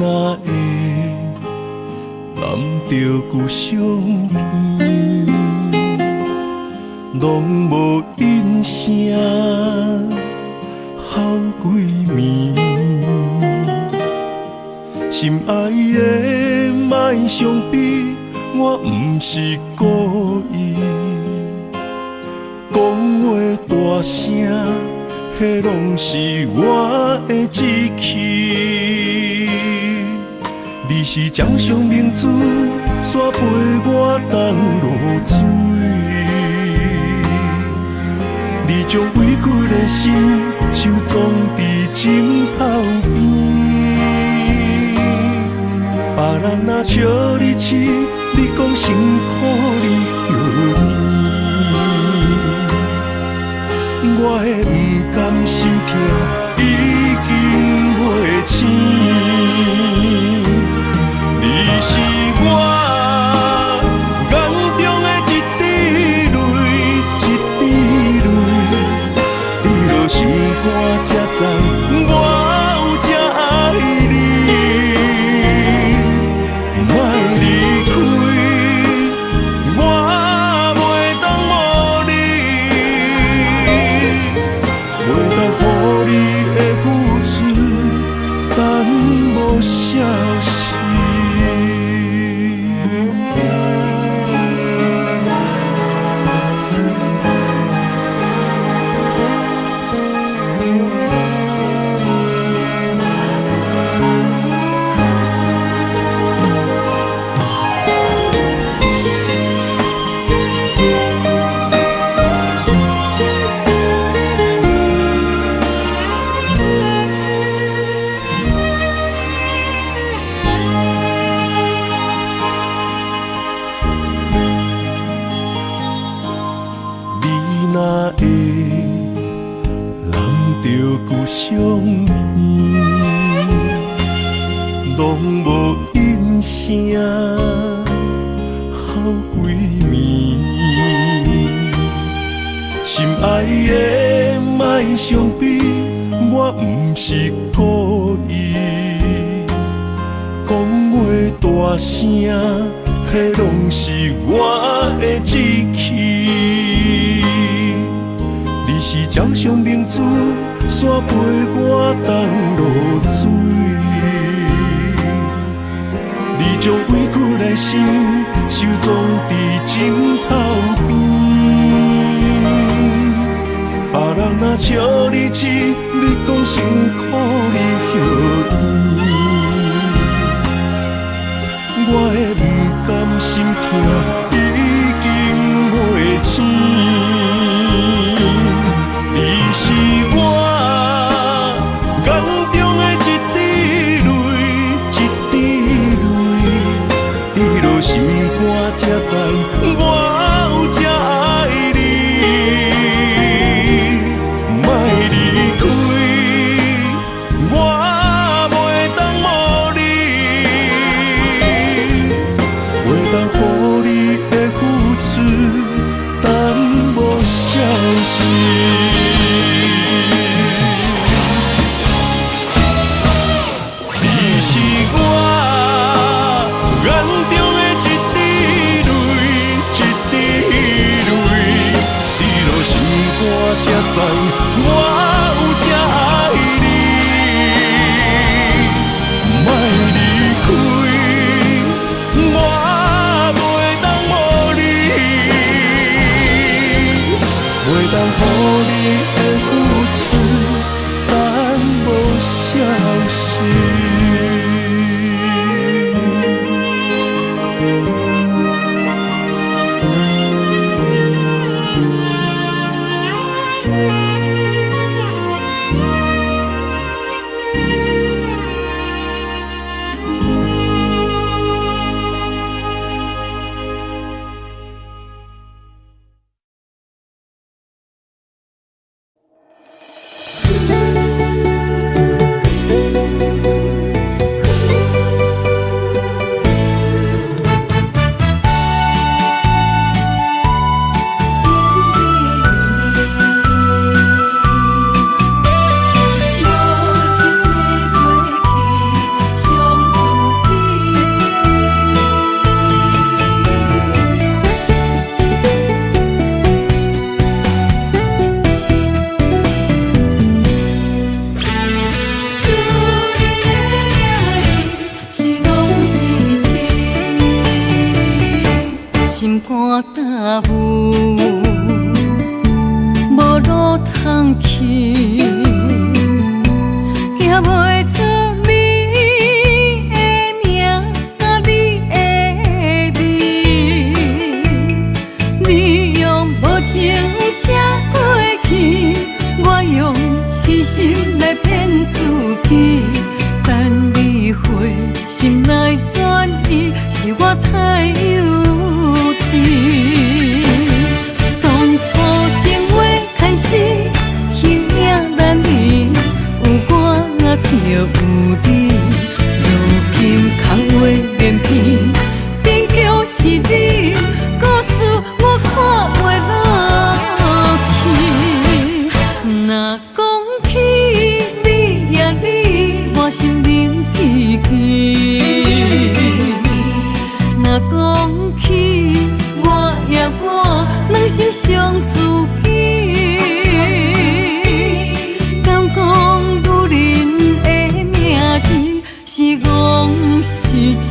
若会难着旧相片，拢无音声，好几暝。心爱的，莫伤悲，我不是故意。讲话大声，迄拢是我的志气。你是掌上明珠，煞陪我东落水。你将委屈的心收藏伫枕头边。别人若笑你痴，你讲辛苦你许甜。我的不甘心痛已经袂醒，你是我眼中的一滴泪，一滴泪，你落心肝才知我有这爱你，莫离开，我袂当无你，袂当予你的付出等无消息。若会难着旧相片，拢无音声，好几暝。心爱的，莫伤悲，我不是故意。讲话大声，迄拢是我的志气。你是掌上明珠，煞陪我东落水。你将委屈的心收藏伫枕头边。别人若笑你痴，你讲辛苦你许甜。我的不甘心痛已经袂醒。你是我眼中的一滴泪，一滴泪，滴落心肝才知我有这爱你，莫离开，我袂当无你，袂当予你的付出等无消息。才知我有这爱你，莫离开，我袂当无你，袂当予你的付出等无消息。去，行袂出你的名，你的味，你用无情写过去，我用痴心来骗自己。等你回心来转意，是我太幼稚。当初情话开始，形影难离，有我就有你。如今空话连篇，边叫是你，故事我看袂落去。若讲起你呀你，我心灵记记。若讲起我呀我，两心相知己。敢讲女人的名字是戆是痴？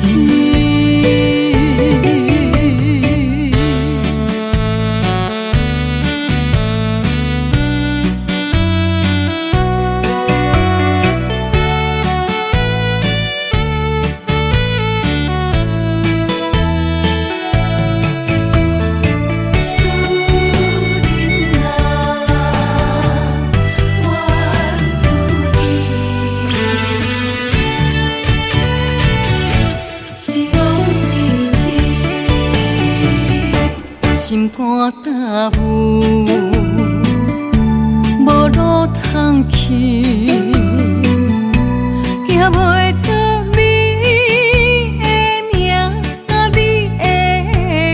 心肝担负，无路通去，行袂出你的名，你的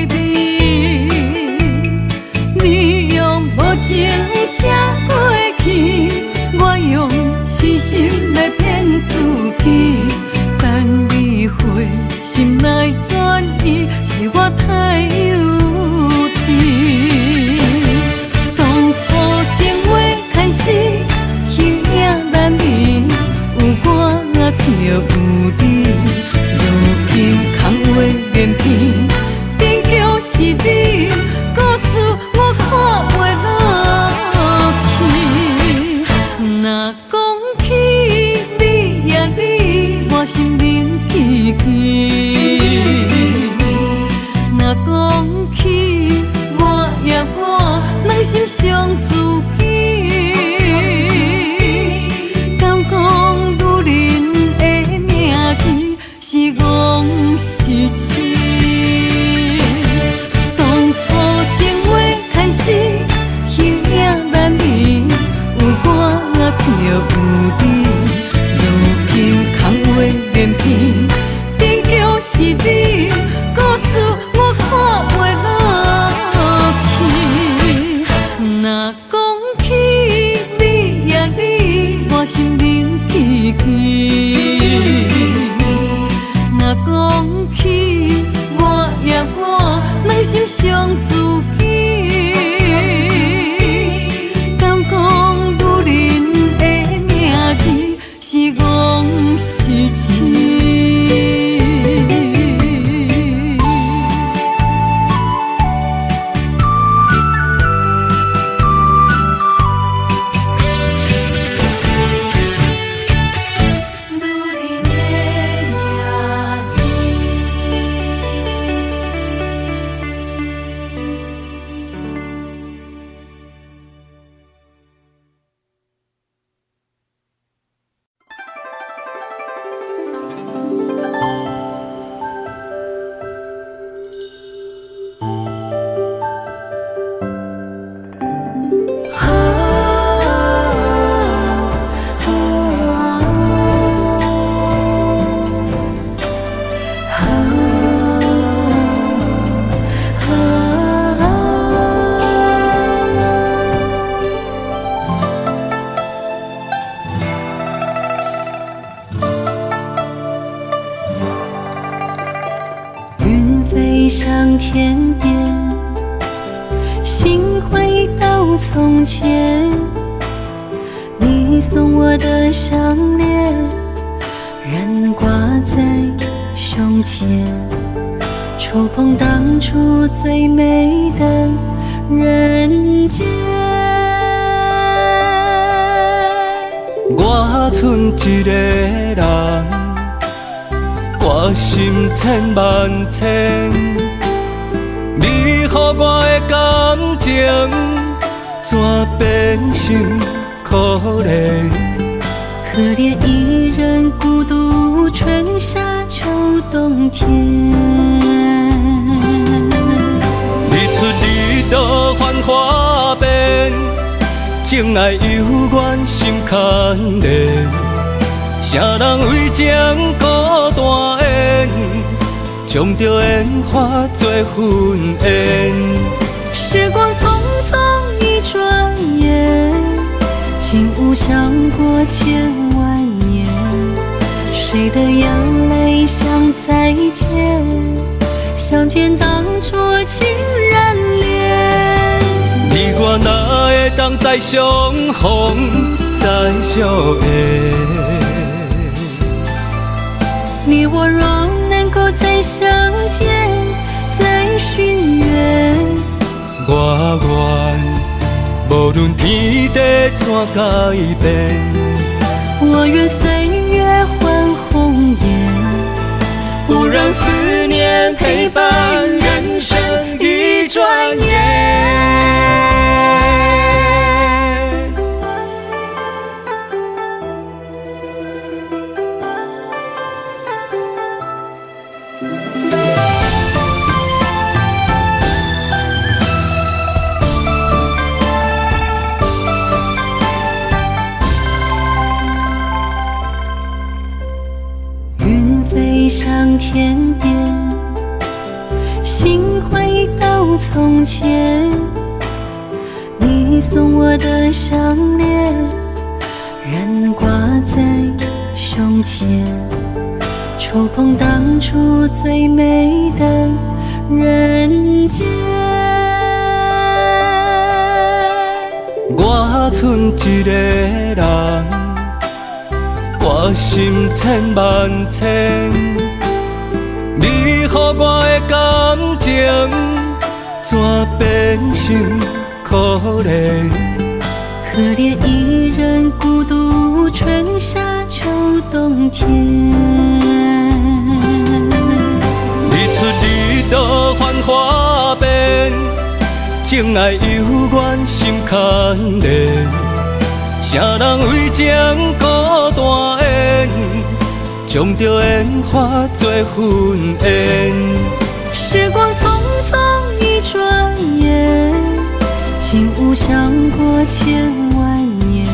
味，你用无情写过去，我用痴心来骗自己。等你回心来转意，是我太幼稚。当初情话开始，形影难离，有我就有你。如今空话连篇，边叫是你，故事我看袂落去。若讲起你呀你，我心灵记记。若讲起我呀我，两心相知己。敢讲女人的名字是戆是痴？当初情话开始，形影难离，有我就有你。如今空话连篇，边叫是你，故事我看袂落去。若讲起你呀你，我心灵记记。若讲起我呀我，两心相知己。敢讲女人的名字是戆是痴？飞上天边，心回到从前，你送我的项链仍挂在胸前，触碰当初最美的人间。我剩一个人，我心千万千，你予我的感情，怎变成可怜？可怜一人孤独，春夏秋冬天。日出日落繁华变，情爱犹原心牵连。啥人为情孤单缘，将着烟花做婚宴。时光匆匆一转眼，竟无想过千万年。谁的眼泪像再见？相见当作情人恋。你我哪会当再相逢再相爱？你我若能够再相见，再许愿，我愿无论天地怎改变，我愿岁月换红颜，不让思念陪伴人生一转眼。飞向天边，心回到从前。你送我的项链，仍挂在胸前，触碰当初最美的人间。我剩一个人，我心千万千，你予我的感情，怎变成可怜？可怜一人孤独，春夏秋冬天。日出日落繁华变，情爱犹原心牵连。啥人为情孤单缘，将着烟花做婚宴。时光匆匆一转眼，竟无想过千万年。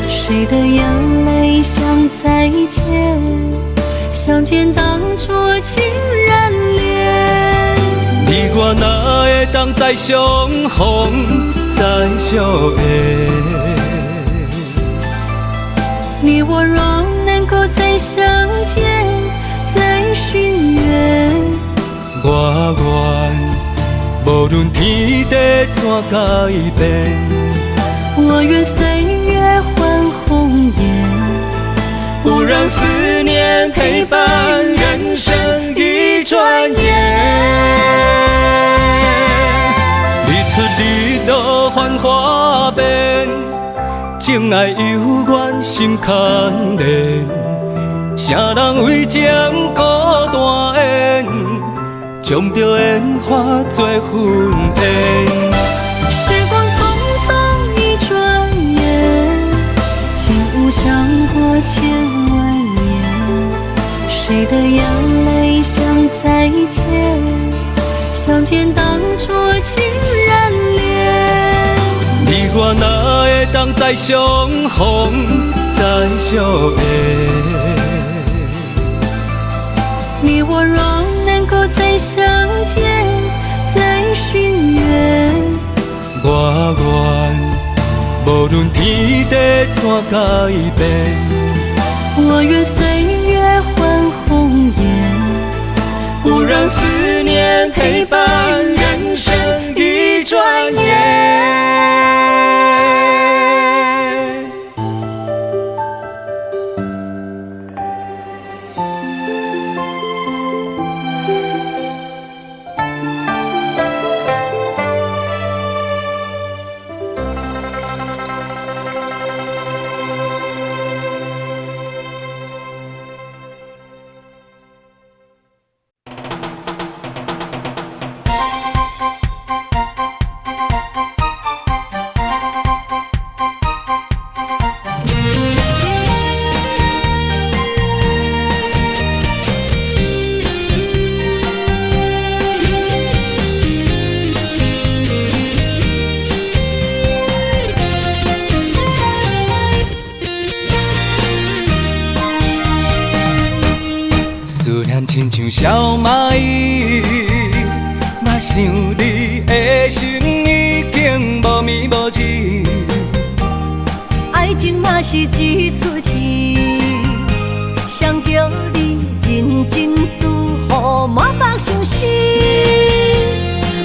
谁的眼泪像再见？相见当作情人恋。你我哪会当再相逢再相爱？你我若能够再相见，再许愿，我愿无论天地怎改变，我愿岁月换红颜，不让思念陪伴人生一转眼。日出日落繁华变，情爱犹原心牵连。啥人为情孤单缘，将着烟花做婚宴。时光匆匆一转眼，竟无想过千万年。谁的眼泪像再见？相见当作情人恋。你我哪会当再相逢再相爱？你我若能够再相见，再许愿，我愿无论天地怎改变，我愿岁月换红颜，不让思念陪伴人生一转眼。小蚂蚁，嘛想你的心已经无眠无志。爱情嘛是一出戏，谁叫你认真思，予满腹伤心。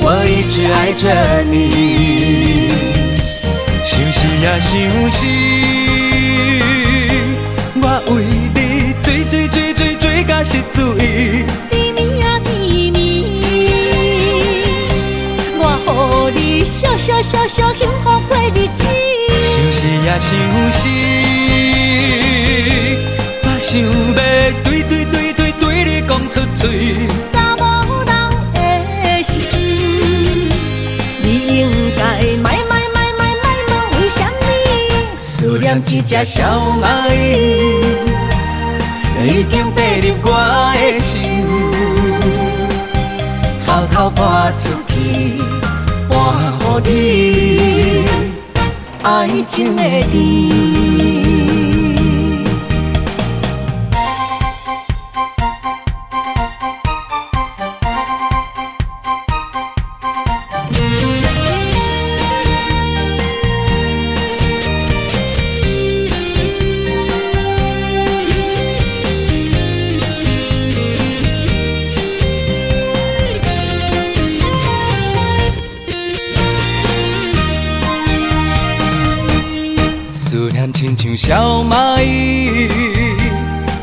我一直爱着你，想死也想死。我为你追到失醉。甜蜜啊甜蜜，我予你笑幸福过日子。想死也想死，我想要对你讲出嘴。查某人的心，你应该卖问为什么？思念一只小蚂蚁，已经爬入我的心，偷偷搬出去，搬予你爱情的甜。思念亲像小蚂蚁，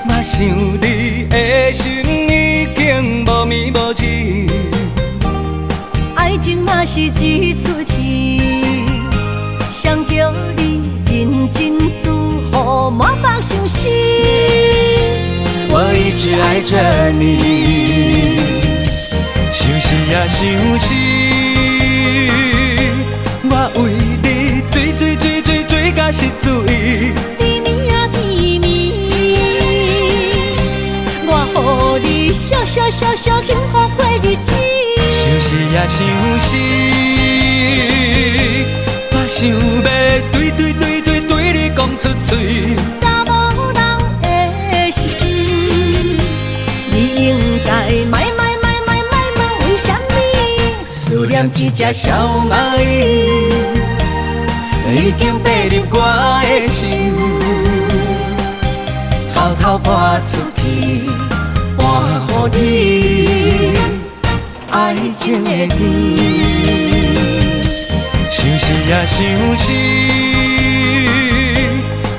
嘛想你的心已经无眠无志。爱情嘛是一出戏，谁叫你认真思，予满腹伤心。我一直爱着你，想死也想死。我为你追到失醉。甜蜜啊甜蜜，我予你笑幸福过日子。想死也想死，我想要对你讲出嘴。查某人的心，你应该卖问为什么？思念一只小蚂蚁，已经爬入我的心，偷偷搬出去，搬予你爱情的甜。想死也想死，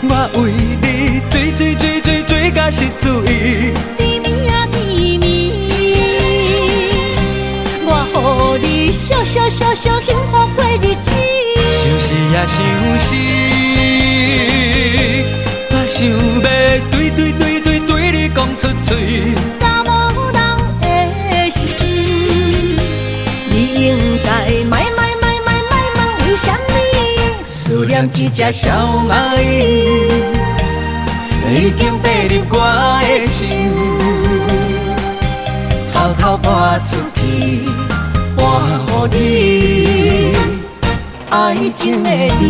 我为你追到失醉。甜蜜啊甜蜜，我予你笑幸福过日子。想死也想死，我想要对你讲出嘴。查某人的心，你应该卖问为什么？思念一只小蚂蚁，已经爬入我的心，偷偷搬出去，搬予你爱情的甜。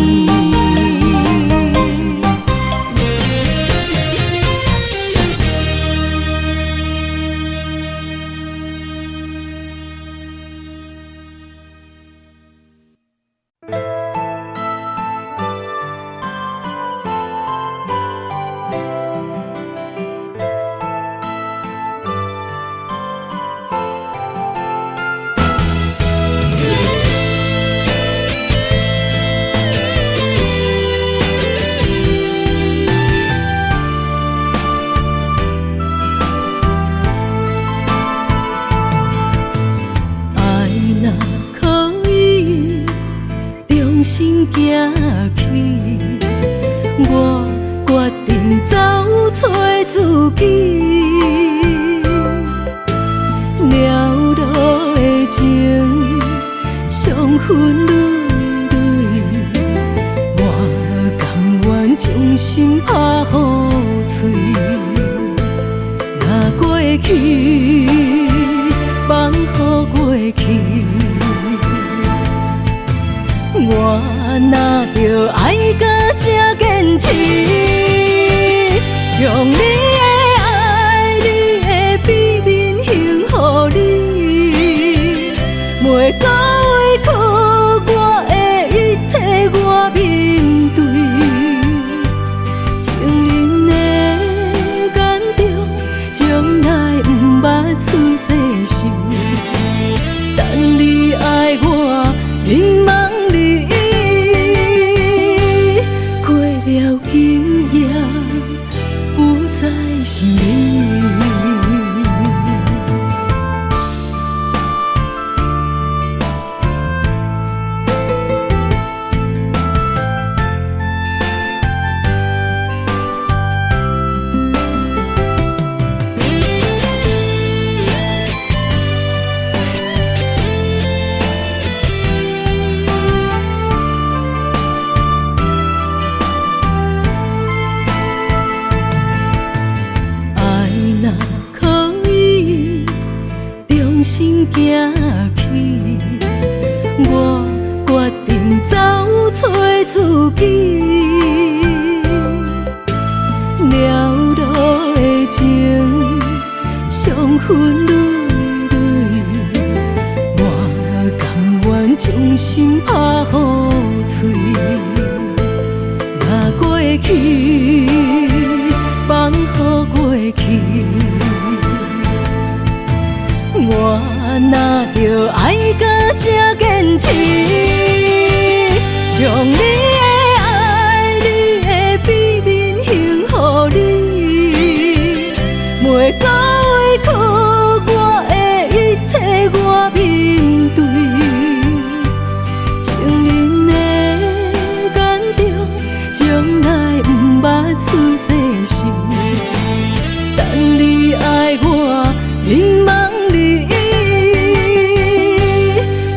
去，放予过去。我若着爱到这坚持，将你的爱、你的秘密献予你，袂到委屈我的一切，我面对。情人的眼中，从来不捌出世事，等你爱我，凝望你意，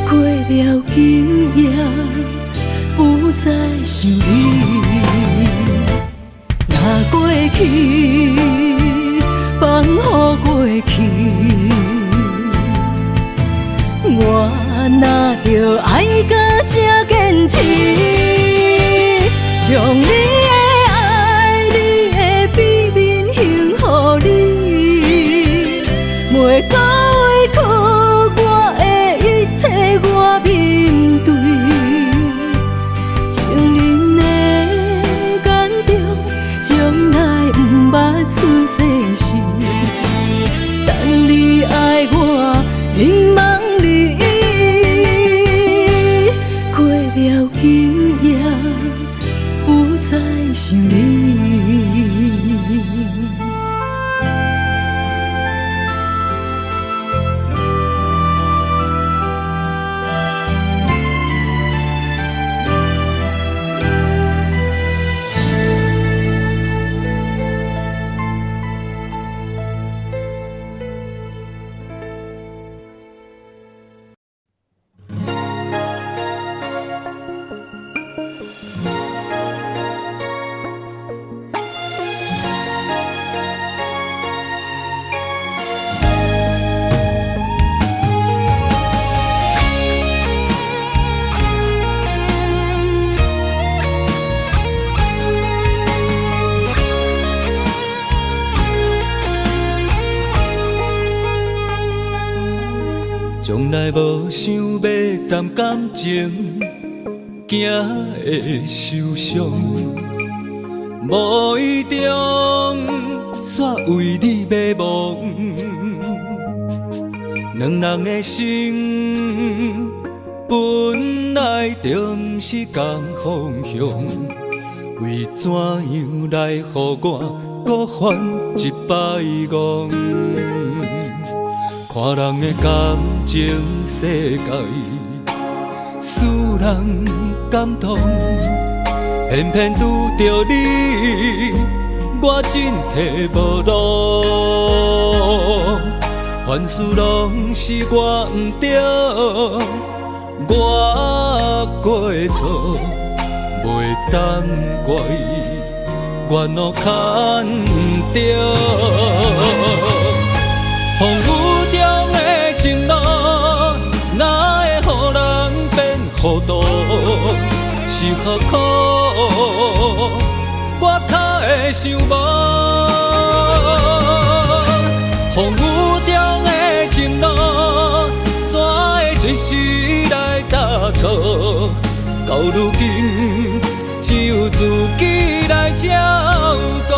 过了今夜，不再想你。若过去，放予过去。我若着爱到这坚持，将你的爱、你的秘密献予你，袂到委屈我的一切，我面对。情人的眼中，从来不捌出世事，等你爱我，凝望你意，过了今夜，不再想你。从来无想要谈感情，惊会受伤。无意中煞为你迷惘，两人的心本来就不是同方向，为怎样来予我搁犯一摆戆？看人的感情世界，使人感动，偏偏拄着你，我真提无路。凡事拢是我不对，我过错，袂当怪原路牵着。风雨中的情路，哪会予人变糊涂？是何苦？我较会想无。风雨中的情路，怎会一时来打错？到如今，只有自己来照顾。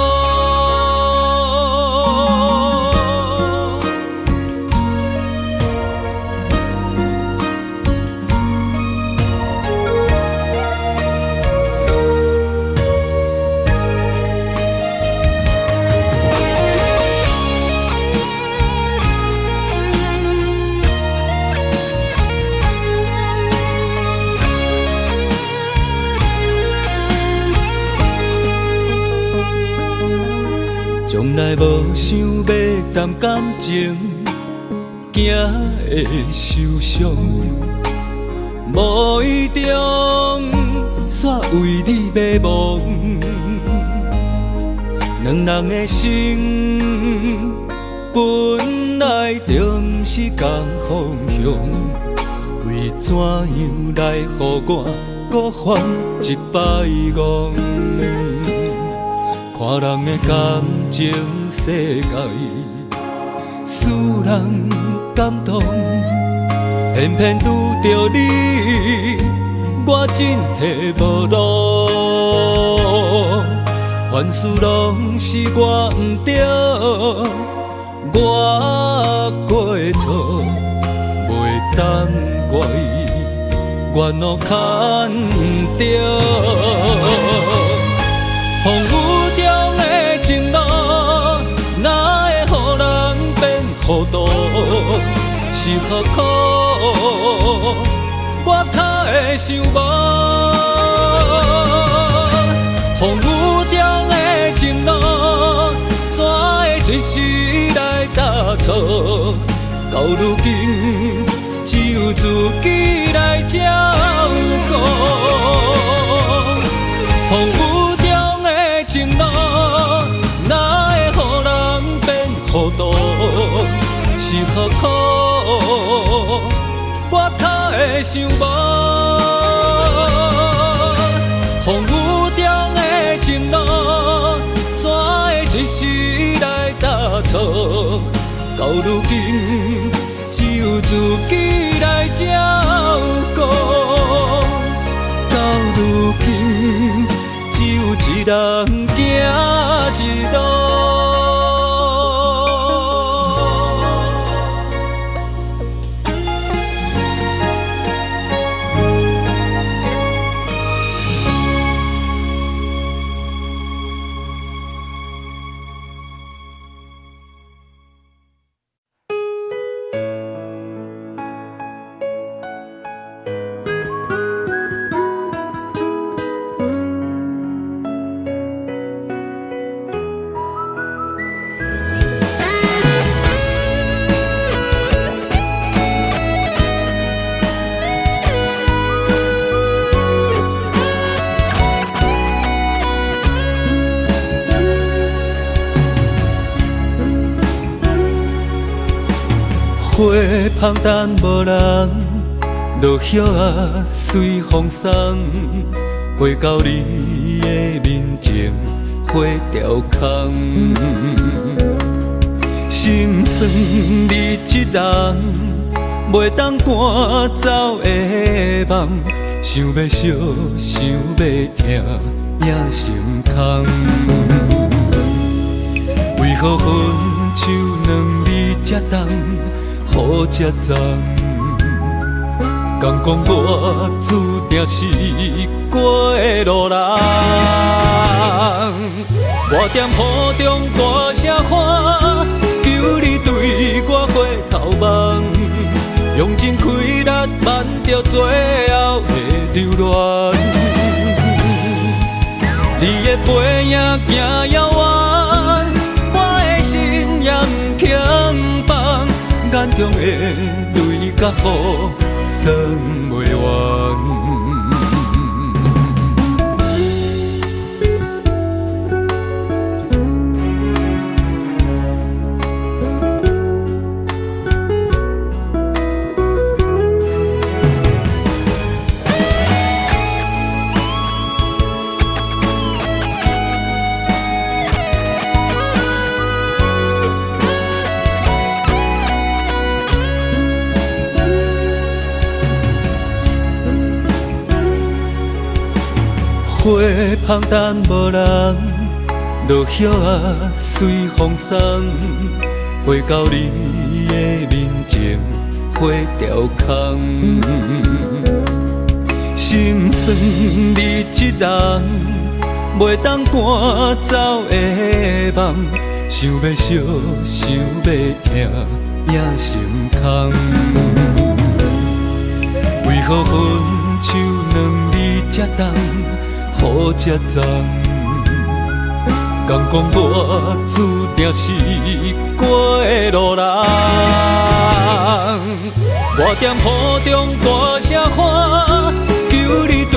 从来无想要谈感情，惊会受伤。无意中煞为你迷惘，两人的心本来就不是同方向，为怎样来予我搁犯一摆戆？看人的感情世界，使人感动，偏偏拄着你，我真提无路。凡事拢是我毋对，我过的错袂当怪伊，怨怒牵着。风雨中的情路，哪会予人变糊涂？是何苦？我较会想无。风雨中的情路，怎会随时来打错？到如今，只有自己来照顾。风雨中的情路，哪会予人变糊涂？是何苦？我较会想无。风雨中的情路，怎会随时来打错？到如今，只有自己来照顾。到如今，只有一人行一路。花香淡无人，落叶啊随风送。花到你的面前，花凋空。心酸你一人，袂当赶走的梦。想要惜，想要听，也心空。为何分手两字才重？好才脏，敢讲我注定是过路人。我踮雨中大声喊，求你对我回头望，用尽开力挽着最后的留恋。你的背影行遥远，我的心也不轻放。眼中的泪甲雨算袂完。花香淡无人，落叶啊随风送。花到你的面前，花凋空。心酸你一人，袂当赶走的梦。想要惜，想要听，也心空。为何分手两字才重？好才脏，敢讲我注定是过路人。我踮雨中大声喊，求你对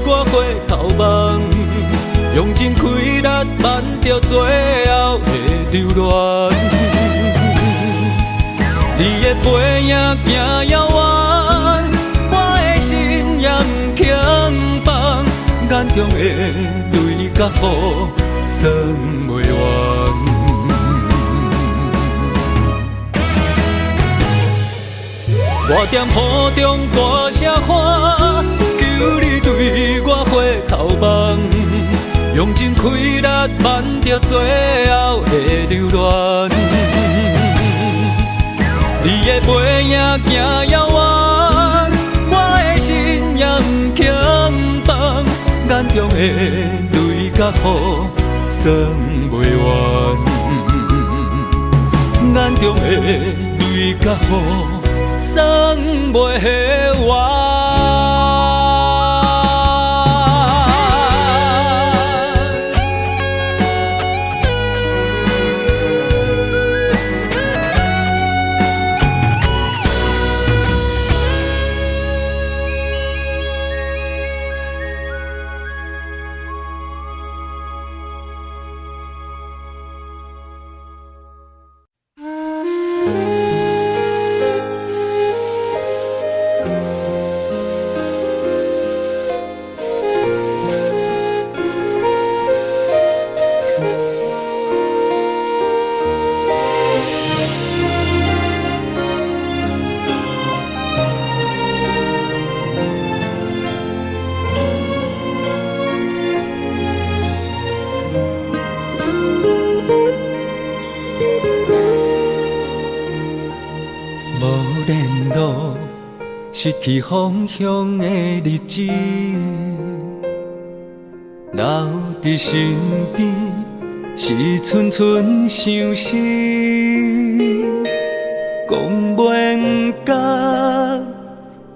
我回头望，用尽开力挽着最后的留恋。你的背影行遥远，我的心也不轻放。眼中的泪甲雨算袂完。我踮雨中大声喊，求你对我回头望，用尽开力，挽着最后的留恋。你的背影行遥远，我的心也不轻放，眼中的泪甲雨算袂完，眼中的泪甲雨算袂完。失去方向的日子，留伫身边是寸寸相思。讲袂甲，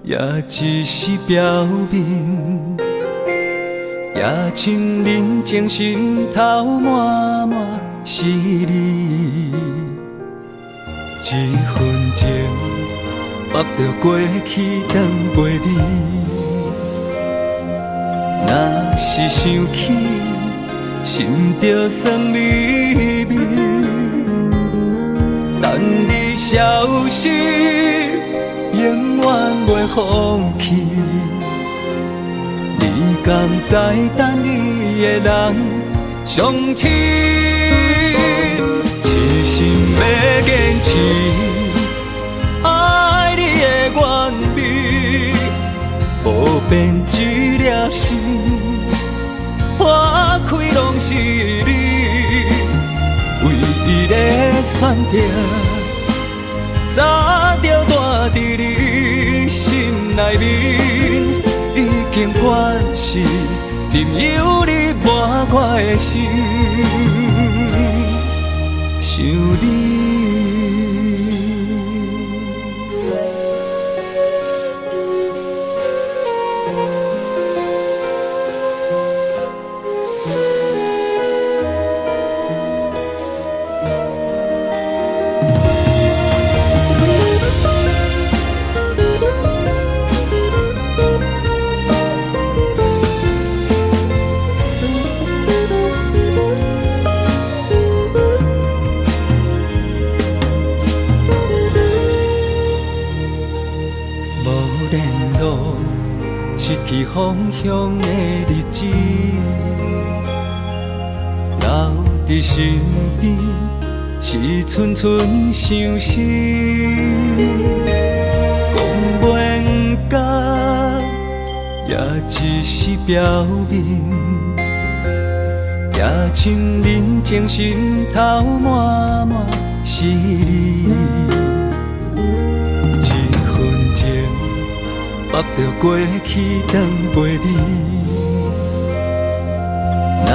也只是表面，也亲人情心头满满是你，一分情。目着过去转陪你，若是想起，心着酸微微。等你消失，永远袂放弃。你敢知等你的人相亲，痴心要坚持。原味，无变一粒心，花开拢是你，唯一的选择，早就住伫你心内面，已经惯势，任由你满我的心，想你。失去方向的日子，留伫身边是寸寸相思。讲袂甲，也只是表面，也亲人情心头满满是你。目着过去转陪你，若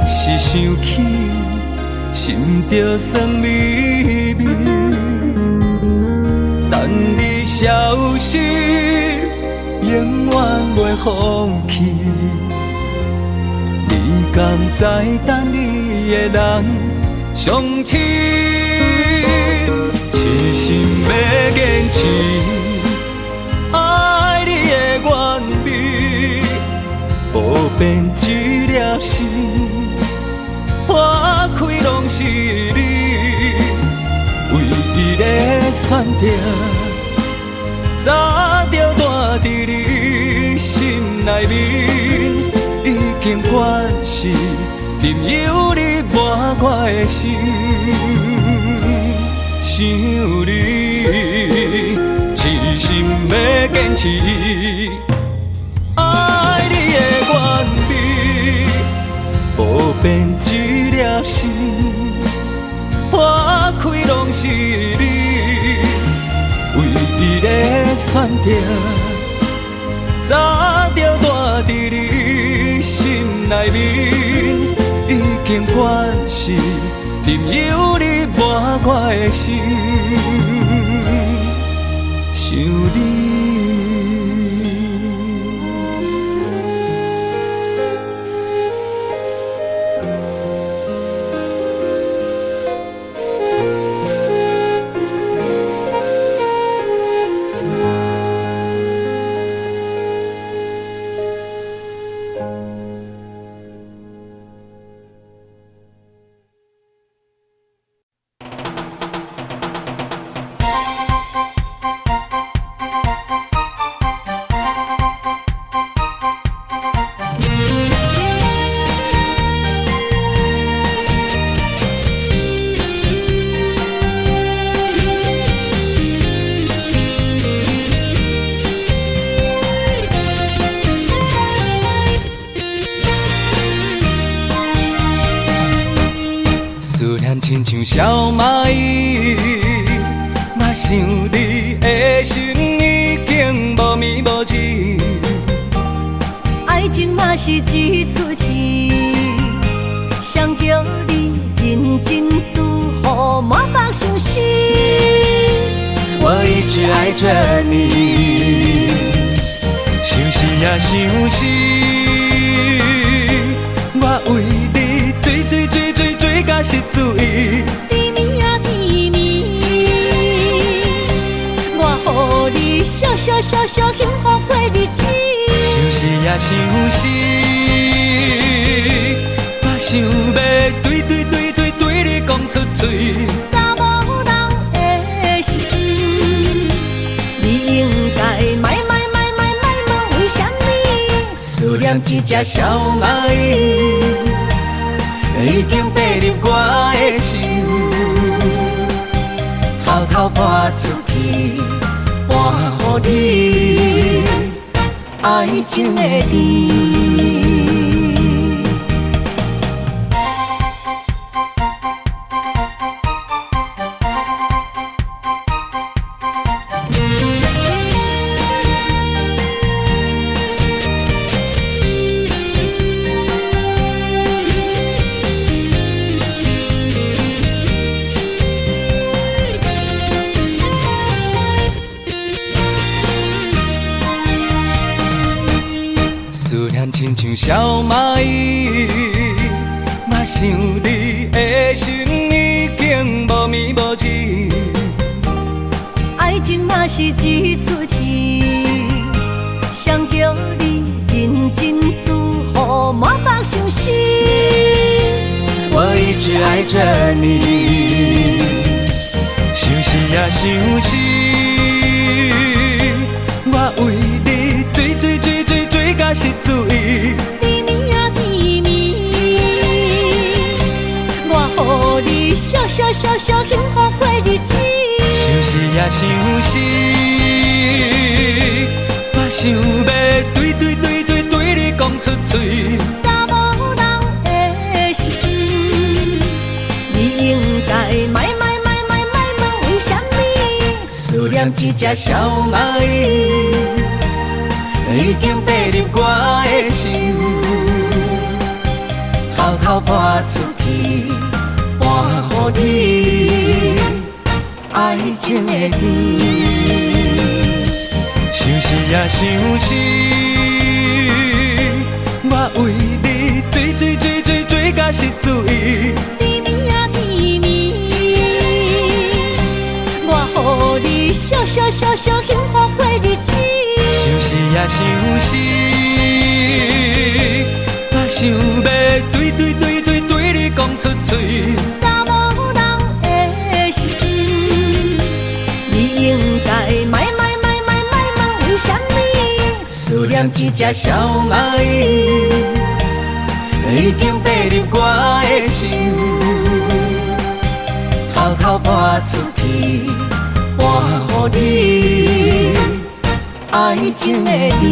是想起，心着酸微微。等你消失，永远袂放弃。你敢知等你的人相亲，痴心要坚持。原味，无变一粒心，花开拢是你，唯一的选择，早就住伫你心内面，已经惯势，任由你满我的心，想你。痴心要坚持，爱你的原味，无变一粒心，花开拢是你，唯一的选择，早就住伫你心内面，已经惯势，任由你抹我的心，想你。亲像小蚂蚁，嘛想你的心已经无眠无志。爱情嘛是一出戏，谁叫你认真思，予满腹伤心。我一直爱着你，想死也想死，我为你追到失醉。甜蜜啊甜蜜，我予你笑幸福过日子。想死也想死，我想要对你讲出嘴。查某人的心，你应该卖问为什么？思念一只小蚂蚁，已经爬入我的心，偷偷搬出去，搬予你爱情的甜。思念亲像小蚂蚁，嘛想你的心已经无眠无志。爱情嘛是一出戏，谁叫你认真思，予满腹伤心。我一直爱着你，想死也想死，我为你追到失醉。甜蜜啊甜蜜，我予你笑幸福过日子。想死也想死，我想要对你讲出嘴。查某人的心，你应该卖问为什么？思念一只小蚂蚁，已经爬入我的心，偷偷搬出去，搬予你爱情的甜。想死也想死，我为你追到失醉。甜蜜啊甜蜜，我予你笑幸福过日子。想死也想死，我想要对你讲出嘴。查某人的心，你应该卖问为什么？思念一只小蚂蚁，已经爬入我的心，偷偷搬出去，搬予你爱情的甜。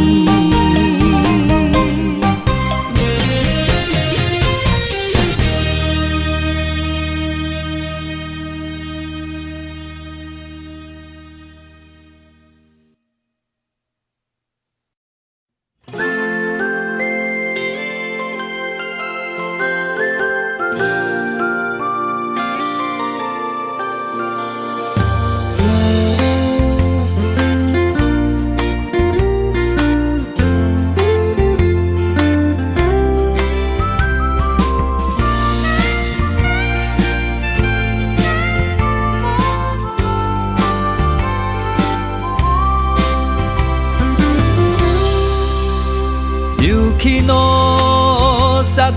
雪の桜，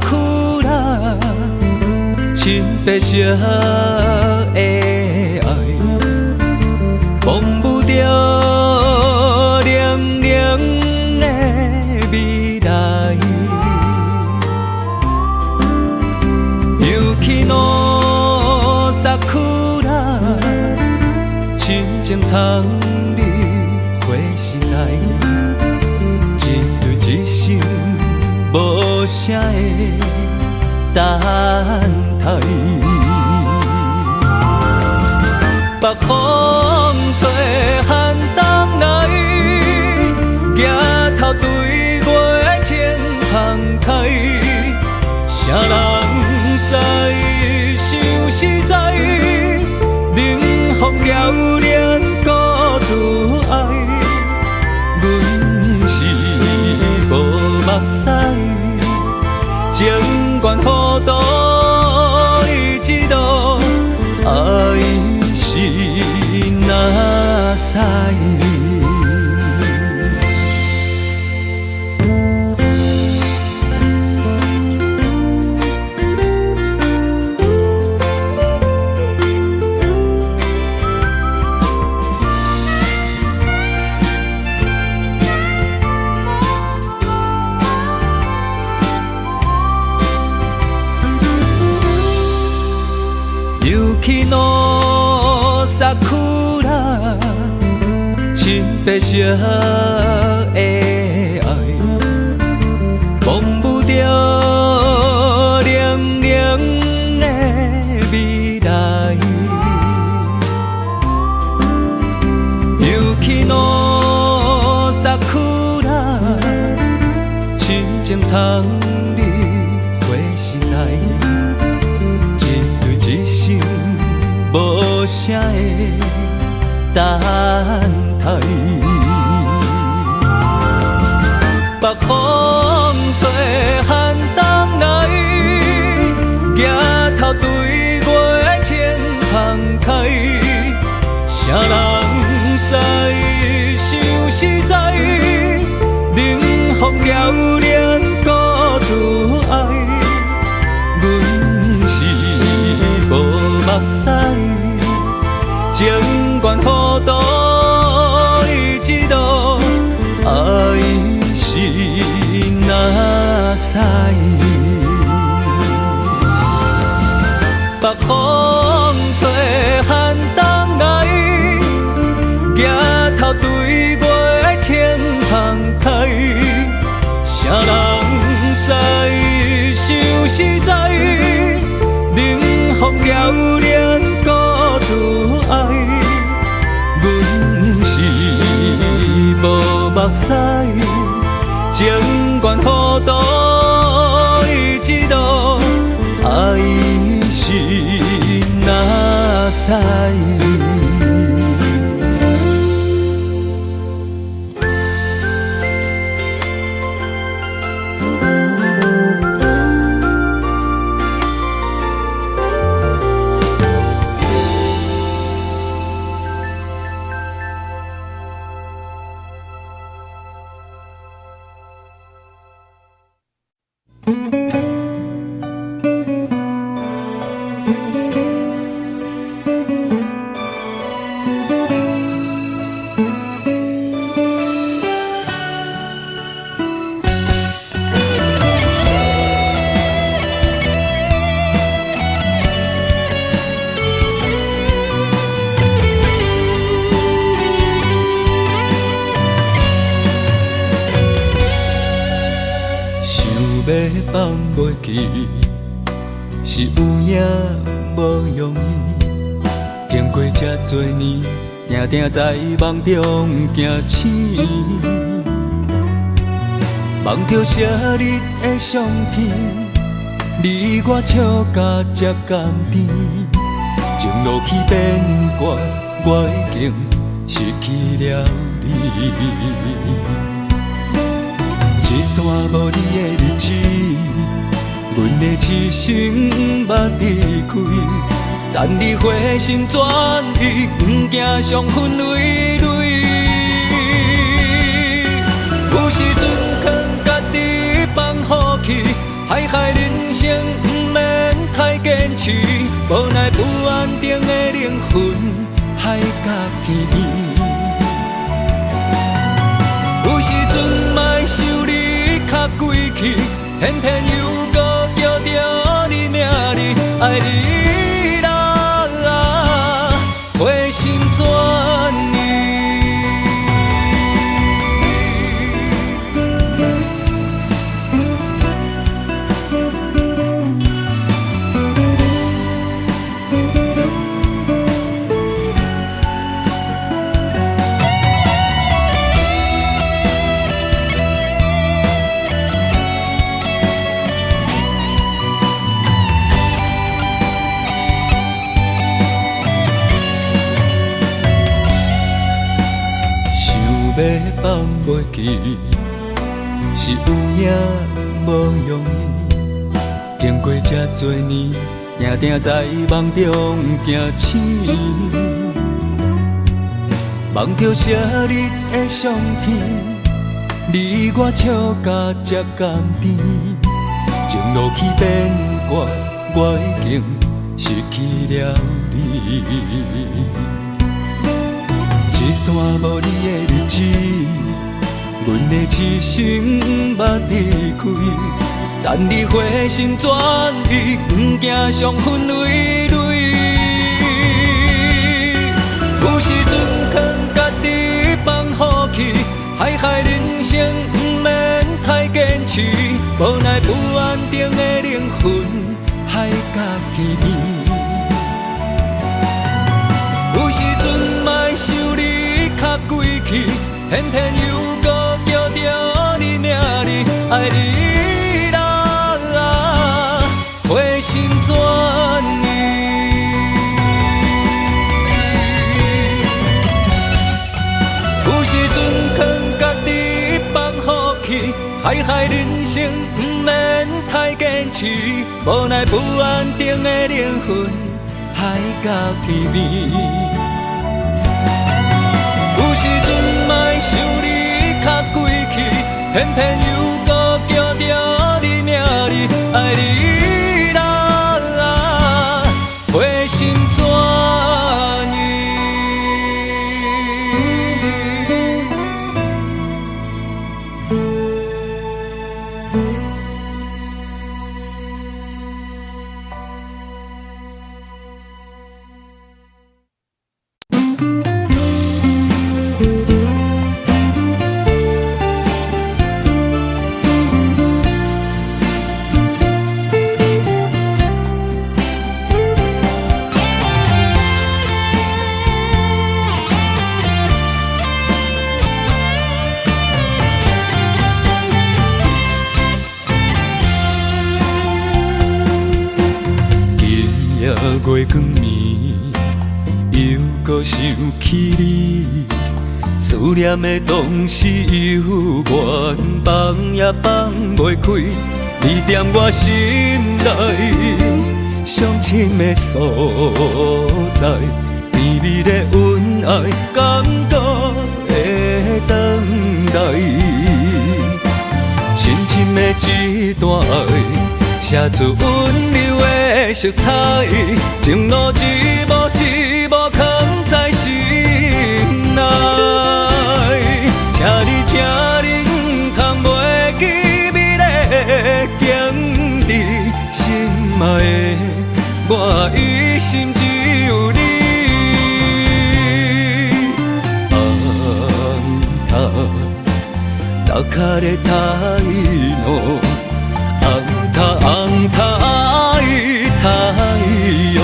青白色的爱，忘不掉凉凉的未来。雪の桜，深情藏你花心内。一生无声的等待，北风吹寒冬来，额头对月情放开，谁人知想实在，冷风遥恋孤自爱。无目屎，情愿互渡伊一路，爱是哪使？雪の桜，青白色的爱，忘不掉凉凉的未来。雪の桜，深情藏你花心内。无声的等待，北风吹寒冬来，额头对月情放开，谁人知想实在，冷风遥恋孤自爱，阮是无目屎。情愿互渡伊一路，爱是哪使？北风吹寒冬来，额头对月情放开，谁人知想实在，冷风遥恋孤自爱。无目屎，情愿互渡伊一路，爱是哪使？放袂记，是有影无容易。经过这多年，定定在梦中行醒，梦着昔日的相片，离我笑甲这甘甜。情路去变卦，我已经失去了你。一段无你的日子，阮的痴心捌离开，等你回心转意，不惊伤痕累累。有时阵劝家己放无奈不安定的灵魂，海角天边。有时阵莫想你较归去，偏偏又搁叫着你名字，爱你啦，花心转意。要放袂记，是有影无容易。经过这多年，定定在梦中行醒，梦着昔日的相片，你我笑甲这甘甜。情路去变卦，我已经失去了你。一段无你的日子，阮的痴心捌离开。等你花心转意，不惊伤痕累累。有时阵劝家己放予去，海海人生不免太坚持。无奈不安定的灵魂，海角天边。有时阵莫想你较归去，偏偏又搁叫着你名字，爱你啦，花心转意。有时阵劝家己放予去，海海人生不免太坚持，无奈不安定的灵魂，海角天边。有时阵莫想你较归去，偏偏又搁叫着你名字，爱你啦，花心转意。月光暝，又搁想起你，思念的同时犹原放也放袂开，你踮我心内上深的所在，甜蜜的恩爱感觉会等待，深深的一段爱。写出温柔的色彩，情路一幕一幕藏在心内。请你，请你，不通袂记美丽的景致，心爱的我一心只有你。红塔，高脚的太阳。红太阳，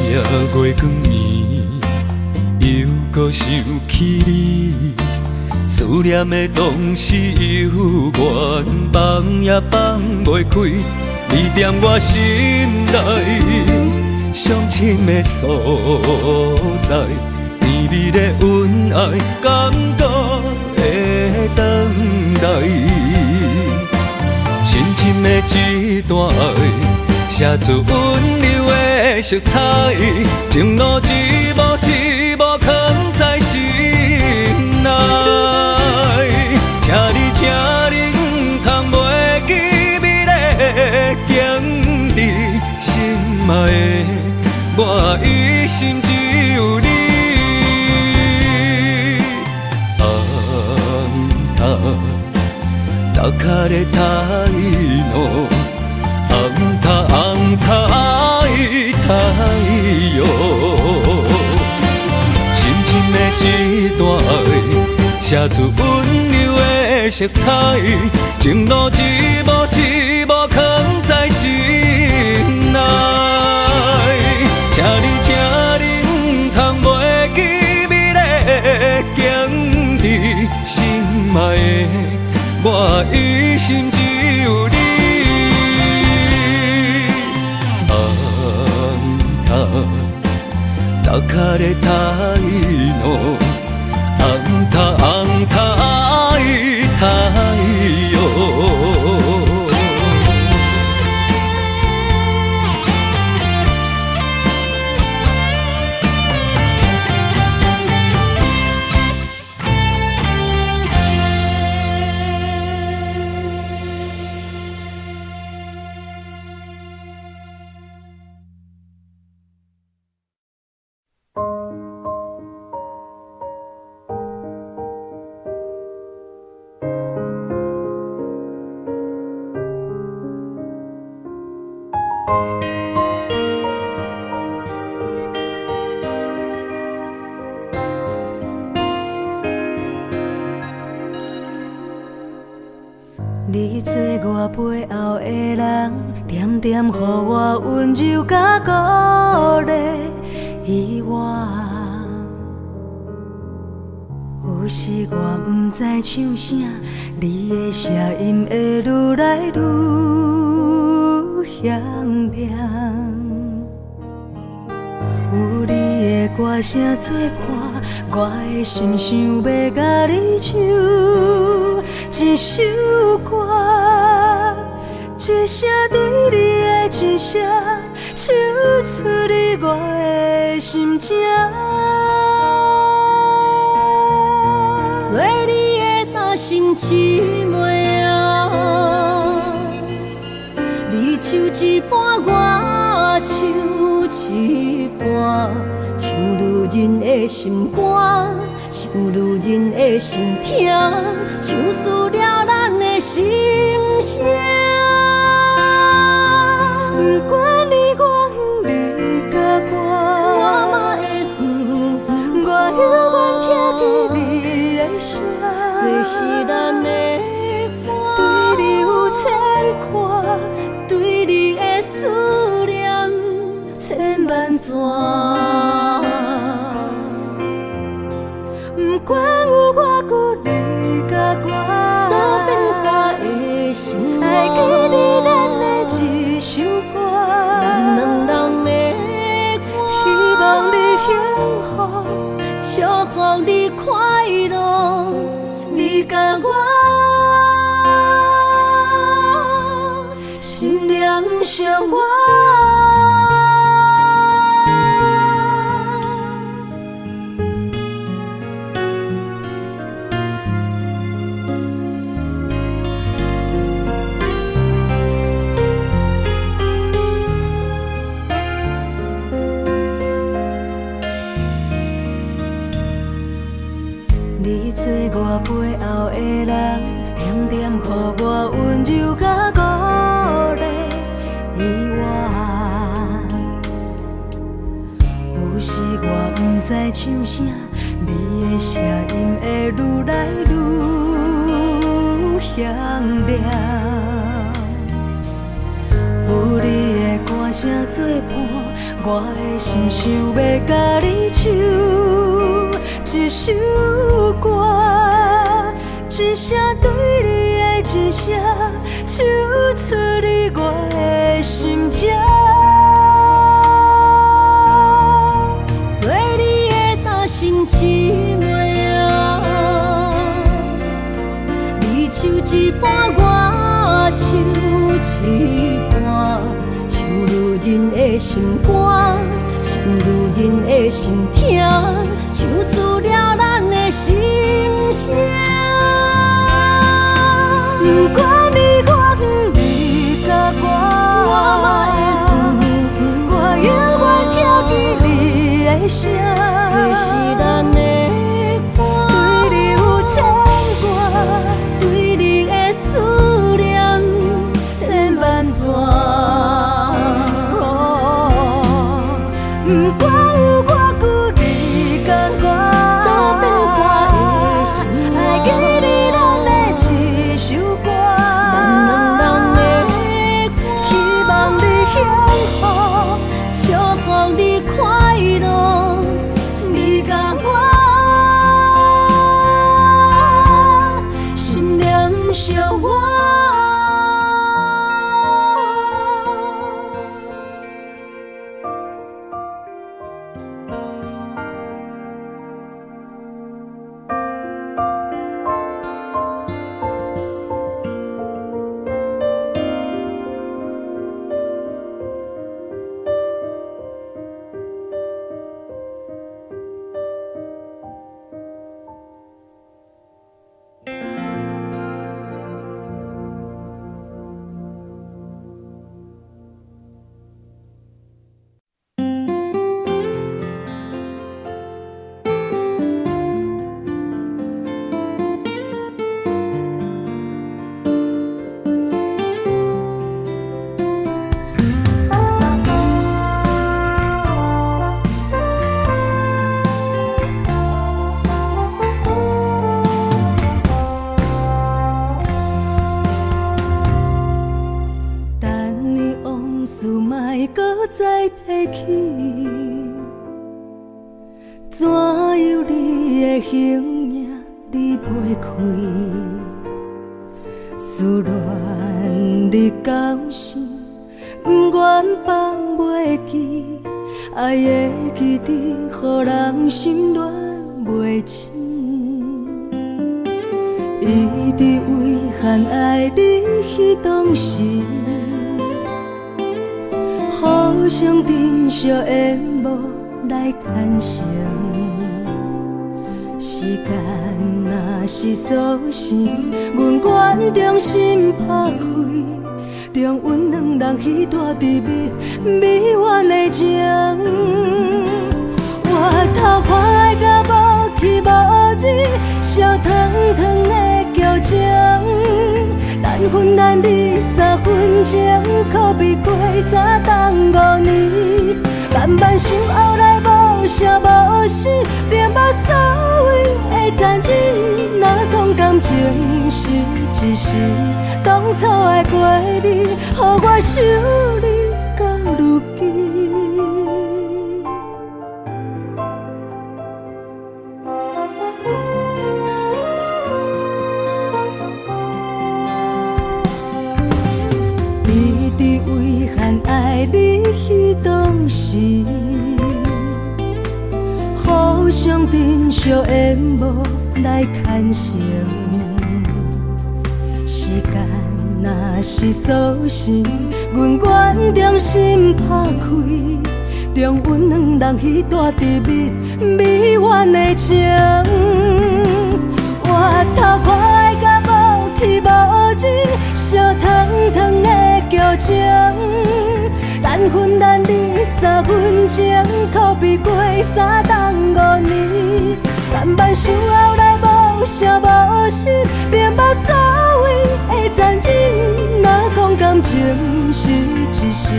月光暝，又搁想起你，思念的同时犹原放也放袂开，你踮我心内上深的所在，甜蜜的恩爱感觉会等待，深深的一段爱，写出温柔的色彩，情路一幕一幕藏在心内，请你请你不通袂记美丽的景致，心爱的我一心只有你。红塔高卡的太阳，红塔爱太阳，深深的一段爱，写出温柔的色彩，情路一幕一幕藏在心内，请你不通袂记美丽的景致，心爱的我一心只有你。红塔高卡的太阳，红塔爱太阳。你做我背后的人，点点予我温柔甲鼓励意外。有时我不知唱啥，你的声音会愈来愈响亮。有你的歌声作伴，我的心想要甲你唱一首歌，一声对你的一声，唱出你我的心情。做你的担心姊妹啊，你唱一半，我唱一半，唱女人的心肝，唱女人的心痛，唱出了咱的心声。不管你远离甲我，我嘛会我永远听见你的声。这是咱的对你有牵挂，对你的思念千万转。不管有偌久你甲我，多变化的生活，爱记你咱的一首歌，咱两人的歌，希望你幸福，祝福你快乐，你甲我心念相偎。你做我背后的人，点点予我温柔甲鼓励意外。有时我不知唱啥，你的声音会愈来愈响亮。有你的歌声作伴，我的心想要甲你唱一首歌，一声对你的一声，唱出你我的心情。一半，像女人的心肝，像女人的心痛，唱出了咱的心声。不管你我远你甲我嘛会我永远记起你的声，这是咱的。思恋的感心，不愿放袂记，爱的记忆，予人心乱袂醒。伊伫为限爱你迄当时，互相珍惜的无来牵绳。时间若是锁匙，阮愿将心打开，中阮两人彼段甜蜜美满的情。我头看爱甲无去无日，烧烫烫的旧情，咱分咱离3分钟，可比过3冬5年。慢慢想后来无声无息，便捌所谓的残忍。若讲感情是一时，当初的过你，予我想你到如今。伊伫为限爱你迄当时，互相珍惜的无来牵绳。时间若是锁匙，阮愿将心打开，中阮两人彼段甜蜜美满的情。我头看爱甲无天无日，烧烫烫的旧情，咱分咱离3分钟，可比过3冬5年。慢慢想后来无声无息，便捌所谓的残忍。若讲感情是一时，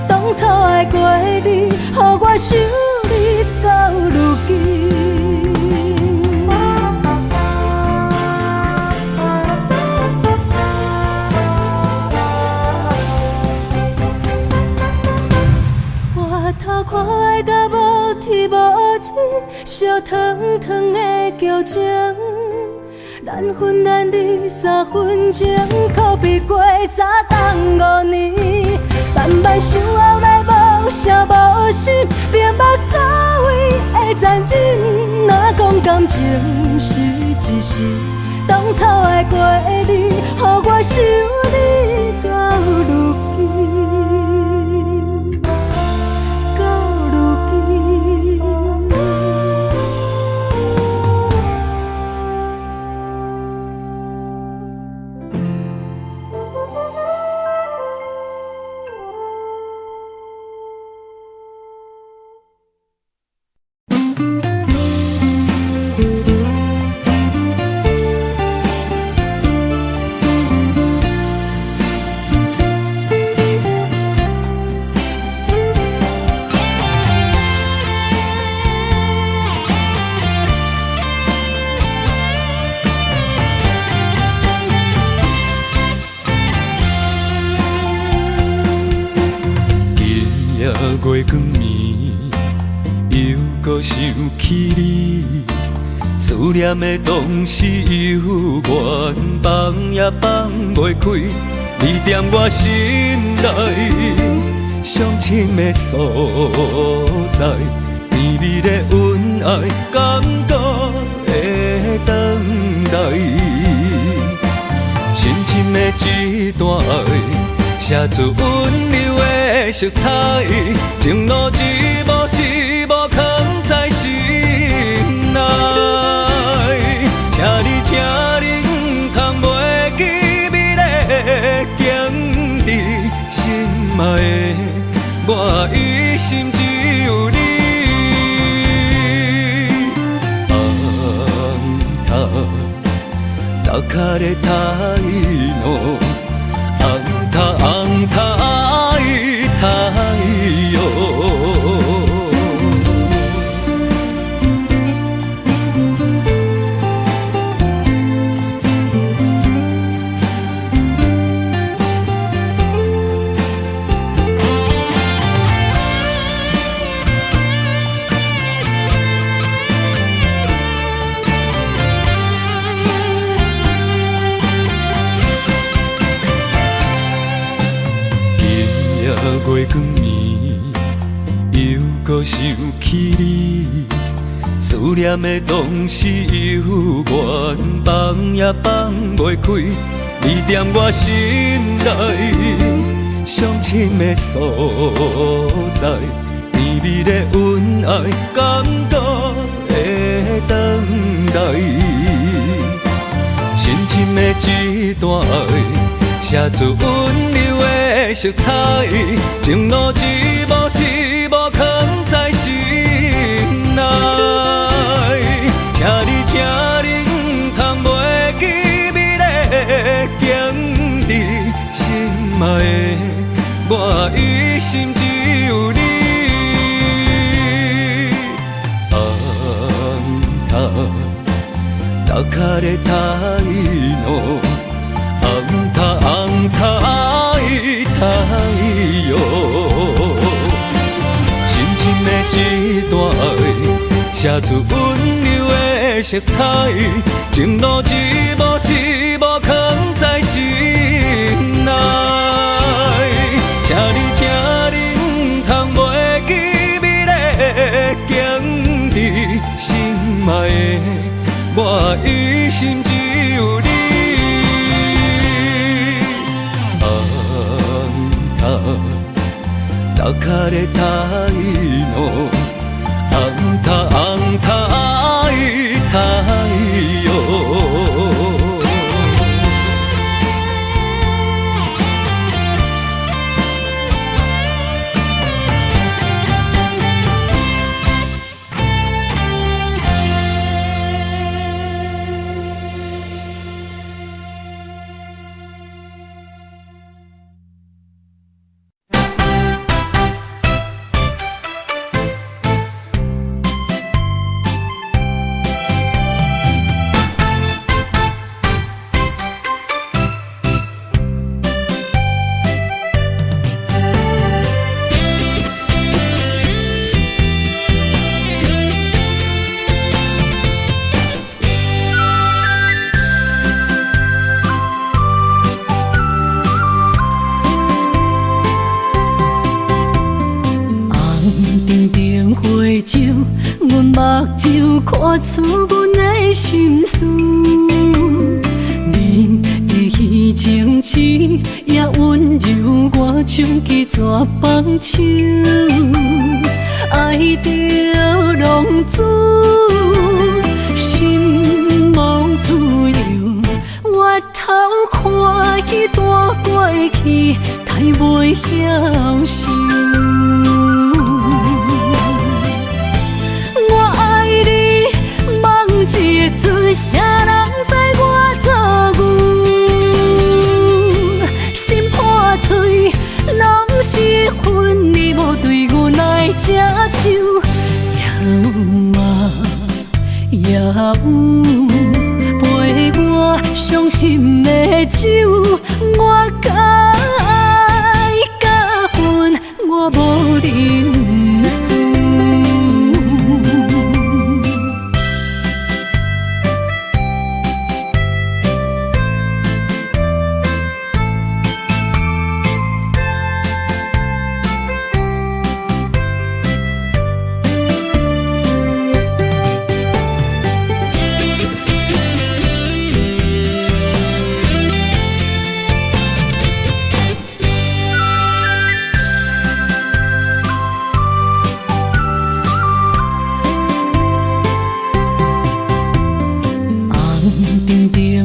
当初的过你，予我想你到如今。头看爱甲无天无日，烧烫烫的旧情，咱分咱离3分钟，可比过3冬5年。慢慢想后来无声无息，便捌所谓的残忍。若讲感情是一时，当初的过你，予我想你到如今，到如今。月光暝，又搁想起你，思念的同时犹原放也放袂开，你踮我心内上深的所在，甜蜜的恩爱感觉的等待，深深的一段爱。写出温柔的色彩，情路一幕一幕藏在心内。请你请你，通袂记美丽的景致，心爱的我一心只有你。红塔楼脚的太阳。红塔的太阳，月光暝，又搁想起你，思念的同时犹原放也放袂开，你踮我心内上深的所在，甜蜜的恩爱感觉的等待，深深的一段爱。写出温柔的色彩，情路一幕一幕藏在心内。请你请你，通袂记美丽的景致，心爱的我一心只有你。红塔楼脚的太阳。红塔的太阳，深深的一段爱，写出温柔的色彩，情路一幕一幕藏在心内。请你请你，通袂记美丽的景致，心爱的我一心只有你。楼脚的太阳，红塔的太阳。目睭看出阮的心事，你的虚情痴也也温柔我像一撮放手，爱着浪子，心无自由，越头看去大过去，太袂晓受。我爱你，梦一阵，啥人知我做牛？心破碎，人失魂，你无对我来接手，也有陪我伤心的酒，我甲爱甲恨，我无认输。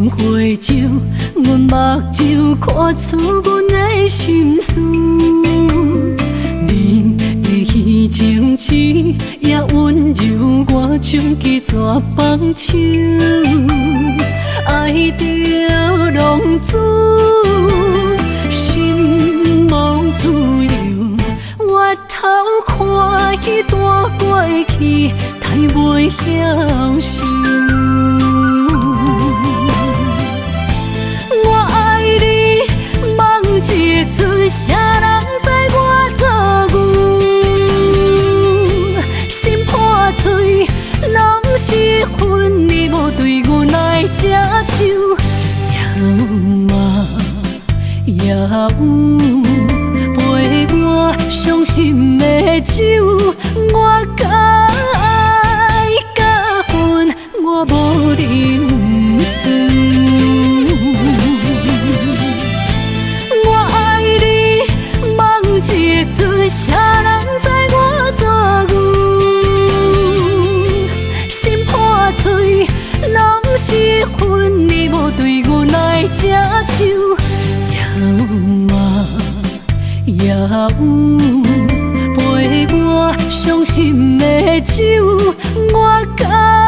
花酒，阮目睭看出阮的心事。你的虚情痴，也温柔我像一撮放手。爱着浪子，心无自由，越头看去大过去，太袂晓受。一阵，啥人知我做牛？心破碎，人失魂，你无对我来接手，也有陪我伤心的酒，我甲爱甲恨，我无认输。一阵，啥人知我做牛？心破碎，人失魂，你无对我来接手，也有陪我伤心的酒，我甲